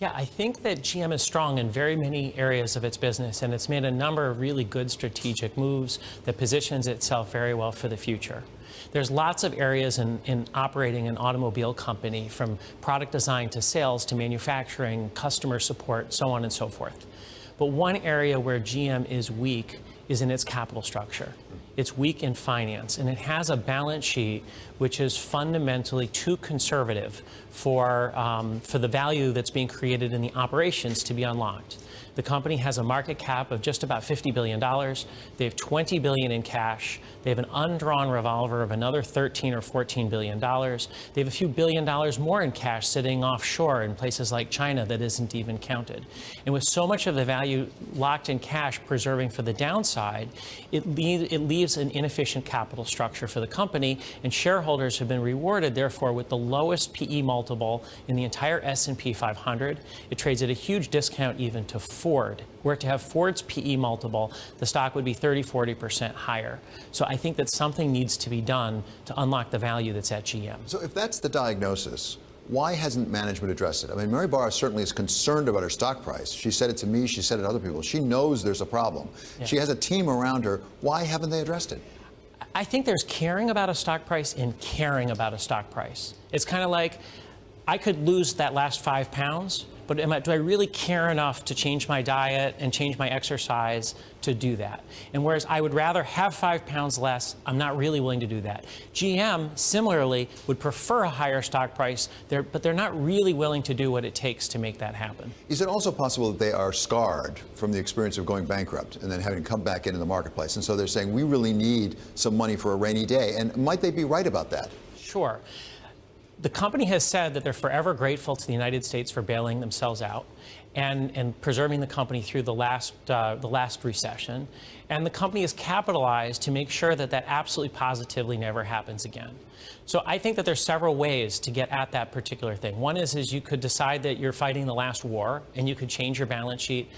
Yeah, I think that GM is strong in very many areas of its business, and it's made a number of really good strategic moves that positions itself very well for the future. There's lots of areas in operating an automobile company, from product design to sales to manufacturing, customer support, so on and so forth. But one area where GM is weak is in its capital structure. It's weak in finance, and it has a balance sheet which is fundamentally too conservative for the value that's being created in the operations to be unlocked. The company has a market cap of just about $50 billion. They have $20 billion in cash. They have an undrawn revolver of another $13 or $14 billion. They have a few $1 billion more in cash sitting offshore in places like China that isn't even counted. And with so much of the value locked in cash preserving for the downside, it leaves an inefficient capital structure for the company, and shareholders have been rewarded, therefore, with the lowest PE multiple in the entire S&P 500. It trades at a huge discount even to Ford. Were it to have Ford's PE multiple, the stock would be 30–40% higher. So I think that something needs to be done to unlock the value that's at GM. So if that's the diagnosis, why hasn't management addressed it? I mean, Mary Barra certainly is concerned about her stock price. She said it to me, she said it to other people. She knows there's a problem. Yeah. She has a team around her. Why haven't they addressed it? I think there's caring about a stock price and caring about a stock price. It's kind of like, I could lose that last 5 pounds, but do I really care enough to change my diet and change my exercise to do that? And whereas I would rather have 5 pounds less, I'm not really willing to do that. GM, similarly, would prefer a higher stock price, but they're not really willing to do what it takes to make that happen. Is it also possible that they are scarred from the experience of going bankrupt and then having to come back into the marketplace? And so they're saying, we really need some money for a rainy day. And might they be right about that? Sure. The company has said that they're forever grateful to the United States for bailing themselves out and preserving the company through the last recession. And the company is capitalized to make sure that that absolutely positively never happens again. So I think that there's several ways to get at that particular thing. One is you could decide that you're fighting the last war, and you could change your balance sheet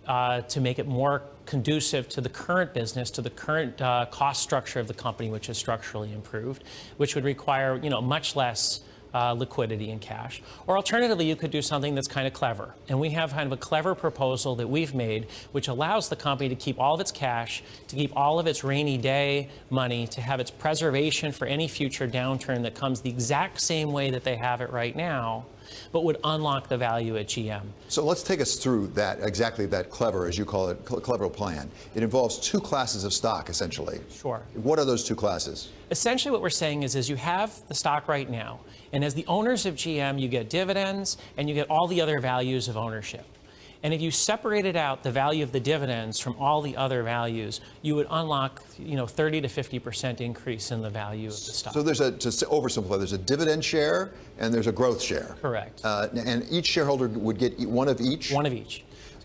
to make it more conducive to the current business, to the current cost structure of the company, which is structurally improved, which would require, much less liquidity in cash. Or alternatively, you could do something that's kind of clever. And we have kind of a clever proposal that we've made, which allows the company to keep all of its cash, to keep all of its rainy day money, to have its preservation for any future downturn that comes the exact same way that they have it right now, but would unlock the value at GM. So let's take us through that, exactly that clever, as you call it, clever plan. It involves 2 classes of stock, essentially. Sure. What are those 2 classes? Essentially what we're saying is you have the stock right now, and as the owners of GM, you get dividends and you get all the other values of ownership. And if you separated out the value of the dividends from all the other values, you would unlock, 30 to 50% increase in the value of the stock. So there's to oversimplify, there's a dividend share and there's a growth share. Correct. And each shareholder would get one of each? One of each.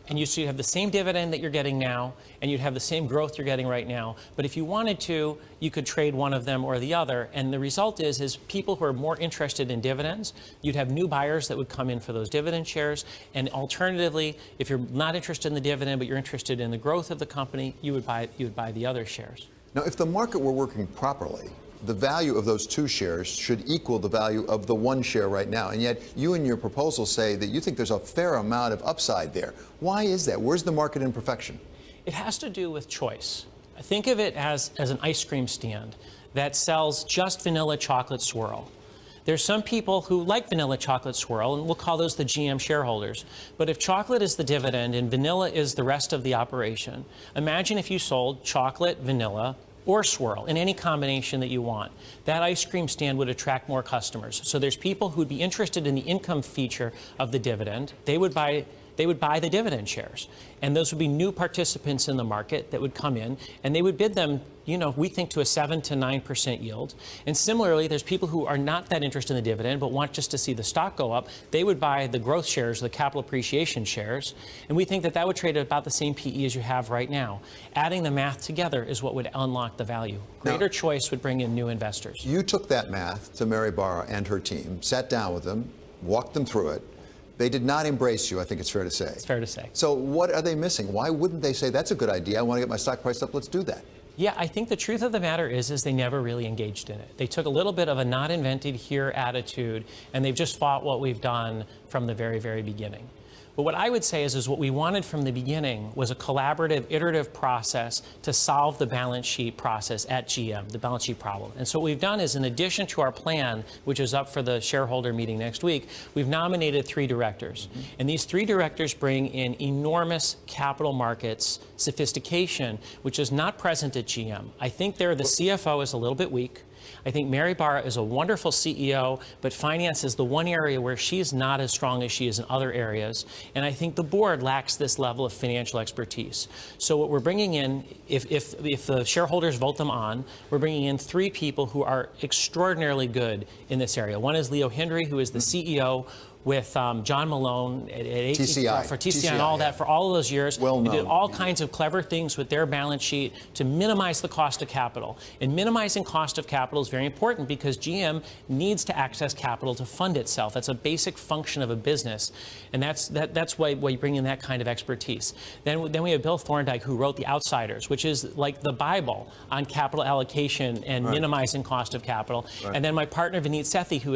And you'd have the same dividend that you're getting now, and you'd have the same growth you're getting right now. But if you wanted to, you could trade one of them or the other. And the result is people who are more interested in dividends, you'd have new buyers that would come in for those dividend shares. And alternatively, if you're not interested in the dividend, but you're interested in the growth of the company, you would buy the other shares. Now, if the market were working properly, the value of those 2 shares should equal the value of the 1 share right now. And yet, you in your proposal say that you think there's a fair amount of upside there. Why is that? Where's the market imperfection? It has to do with choice. Think of it as an ice cream stand that sells just vanilla chocolate swirl. There's some people who like vanilla chocolate swirl, and we'll call those the GM shareholders. But if chocolate is the dividend and vanilla is the rest of the operation, imagine if you sold chocolate, vanilla, or swirl in any combination that you want. That ice cream stand would attract more customers. So there's people who would be interested in the income feature of the dividend. They would buy the dividend shares. And those would be new participants in the market that would come in, and they would bid them, we think to a 7 to 9% yield. And similarly, there's people who are not that interested in the dividend, but want just to see the stock go up. They would buy the growth shares, the capital appreciation shares. And we think that that would trade at about the same PE as you have right now. Adding the math together is what would unlock the value. Greater choice would bring in new investors. You took that math to Mary Barra and her team, sat down with them, walked them through it. They did not embrace you, I think it's fair to say. It's fair to say. So what are they missing? Why wouldn't they say, that's a good idea, I want to get my stock price up, let's do that? Yeah, I think the truth of the matter is they never really engaged in it. They took a little bit of a not invented here attitude, and they've just fought what we've done from the very, very beginning. But what I would say is what we wanted from the beginning was a collaborative, iterative process to solve the balance sheet process at GM, the balance sheet problem. And so what we've done is, in addition to our plan, which is up for the shareholder meeting next week, we've nominated 3 directors. And these 3 directors bring in enormous capital markets sophistication, which is not present at GM. I think the CFO is a little bit weak. I think Mary Barra is a wonderful CEO, but finance is the one area where she's not as strong as she is in other areas. And I think the board lacks this level of financial expertise. So what we're bringing in, if the shareholders vote them on, we're bringing in 3 people who are extraordinarily good in this area. One is Leo Hendry, who is the CEO with John Malone at TCI. for TCI and all that for all of those years. Well known. They did all kinds of clever things with their balance sheet to minimize the cost of capital. And minimizing cost of capital is very important because GM needs to access capital to fund itself. That's a basic function of a business. And that's why you bring in that kind of expertise. Then we have Bill Thorndike, who wrote The Outsiders, which is like the Bible on capital allocation and minimizing cost of capital. And then my partner, Vineet Sethi, who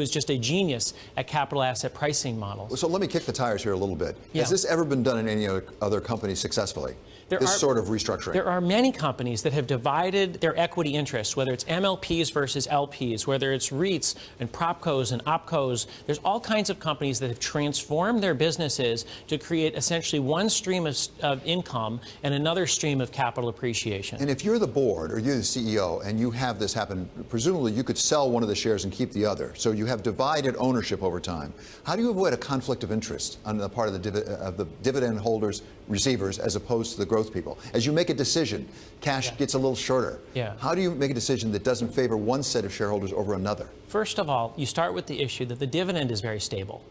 is just a genius at capital asset pricing models. So let me kick the tires here a little bit. Yeah. Has this ever been done in any other company successfully? This sort of restructuring? There are many companies that have divided their equity interests, whether it's MLPs versus LPs, whether it's REITs and PropCos and OpCos. There's all kinds of companies that have transformed their businesses to create essentially one stream of income and another stream of capital appreciation. And if you're the board or you're the CEO and you have this happen, presumably you could sell one of the shares and keep the other. So you have divided ownership over time. How do you avoid a conflict of interest on the part of the dividend holders, receivers, as opposed to the growth people? As you make a decision, cash gets a little shorter. How do you make a decision that doesn't favor one set of shareholders over another? First of all, you start with the issue that the dividend is very stable.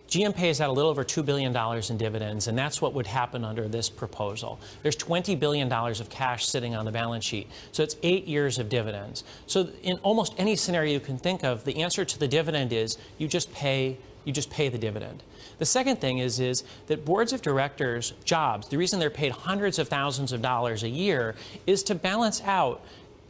GM pays out a little over $2 billion in dividends, and that's what would happen under this proposal. There's $20 billion of cash sitting on the balance sheet, so it's 8 years of dividends. So in almost any scenario you can think of, the answer to the dividend is you just pay the dividend. The second thing is that boards of directors' jobs, the reason they're paid hundreds of thousands of dollars a year, is to balance out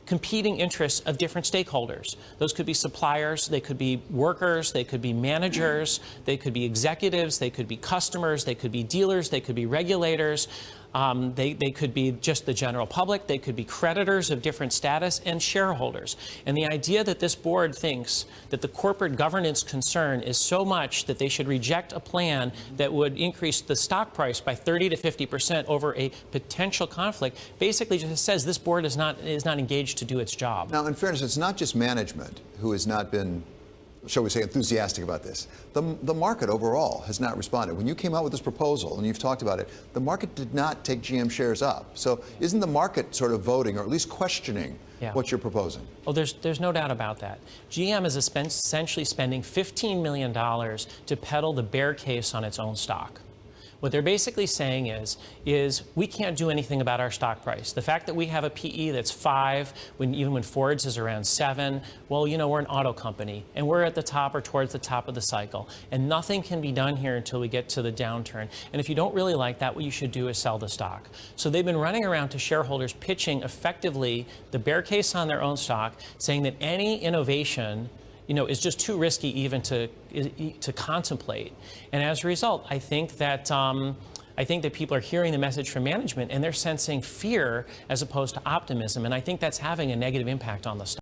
competing interests of different stakeholders. Those could be suppliers, they could be workers, they could be managers, they could be executives, they could be customers, they could be dealers, they could be regulators. They could be just the general public, they could be creditors of different status, and shareholders. And the idea that this board thinks that the corporate governance concern is so much that they should reject a plan that would increase the stock price by 30 to 50% over a potential conflict basically just says this board is not engaged to do its job. Now, in fairness, it's not just management who has not been, shall we say, enthusiastic about this. The market overall has not responded. When you came out with this proposal, and you've talked about it, the market did not take GM shares up. So isn't the market sort of voting, or at least questioning, what you're proposing? Oh, there's no doubt about that. GM is essentially spending $15 million to peddle the bear case on its own stock. What they're basically saying is we can't do anything about our stock price. The fact that we have a PE that's 5, even when Ford's is around 7, well, you know, we're an auto company, and we're at the top or towards the top of the cycle, and nothing can be done here until we get to the downturn. And if you don't really like that, what you should do is sell the stock. So they've been running around to shareholders pitching effectively the bear case on their own stock, saying that any innovation is just too risky even to contemplate. And as a result, I think that people are hearing the message from management and they're sensing fear as opposed to optimism. And I think that's having a negative impact on the stock.